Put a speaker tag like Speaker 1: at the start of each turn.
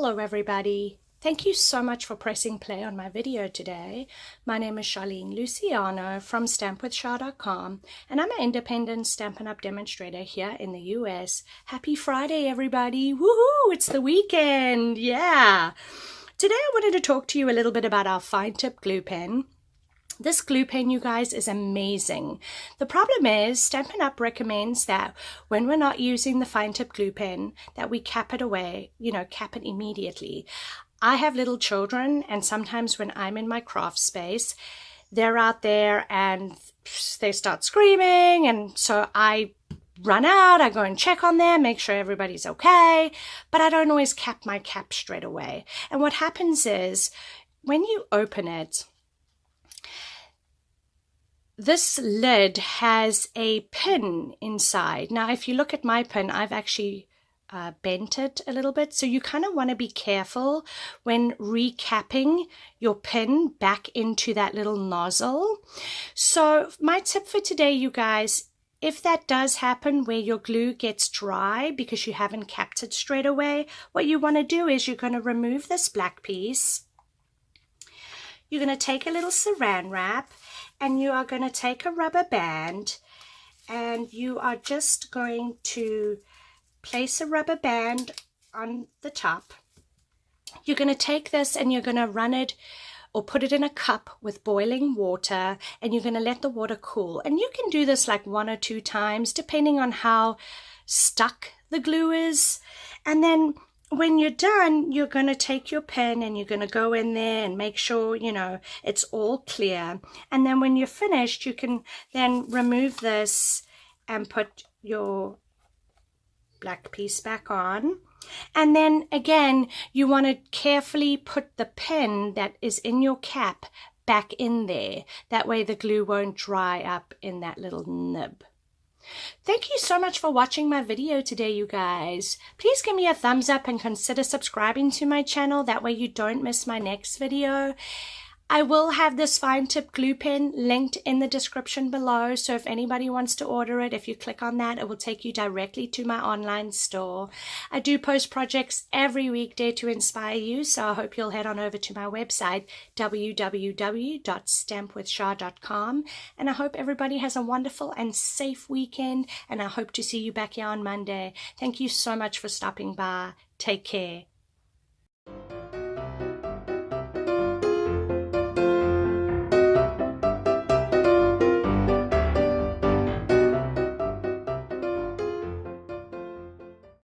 Speaker 1: Hello everybody. Thank you so much for pressing play on my video today. My name is Charlene Luciano from stampwithshar.com and I'm an independent Stampin' Up! Demonstrator here in the US. Happy Friday everybody. Woohoo! It's the weekend. Yeah. Today I wanted to talk to you a little bit about our fine tip glue pen. This glue pen, you guys, is amazing. The problem is Stampin' Up! Recommends that when we're not using the fine tip glue pen that we cap it away, cap it immediately. I have little children and sometimes when I'm in my craft space, they're out there and they start screaming, and so I run out, I go and check on them, make sure everybody's okay, but I don't always cap my cap straight away. And what happens is when you open it, this lid has a pin inside. Now, if you look at my pin, I've actually bent it a little bit. So you kind of want to be careful when recapping your pin back into that little nozzle. So my tip for today, you guys, if that does happen where your glue gets dry because you haven't capped it straight away, what you want to do is you're going to remove this black piece. You're going to take a little saran wrap and you are going to take a rubber band and you are just going to place a rubber band on the top. You're going to take this and you're going to run it or put it in a cup with boiling water and you're going to let the water cool. And you can do this like 1 or 2 times depending on how stuck the glue is. And then when you're done, you're going to take your pen and you're going to go in there and make sure, it's all clear. And then when you're finished, you can then remove this and put your black piece back on. And then again, you want to carefully put the pen that is in your cap back in there. That way the glue won't dry up in that little nib. Thank you so much for watching my video today, you guys. Please give me a thumbs up and consider subscribing to my channel. That way you don't miss my next video. I will have this fine tip glue pen linked in the description below. So if anybody wants to order it, if you click on that, it will take you directly to my online store. I do post projects every weekday to inspire you. So I hope you'll head on over to my website, www.stampwithshar.com. And I hope everybody has a wonderful and safe weekend. And I hope to see you back here on Monday. Thank you so much for stopping by. Take care.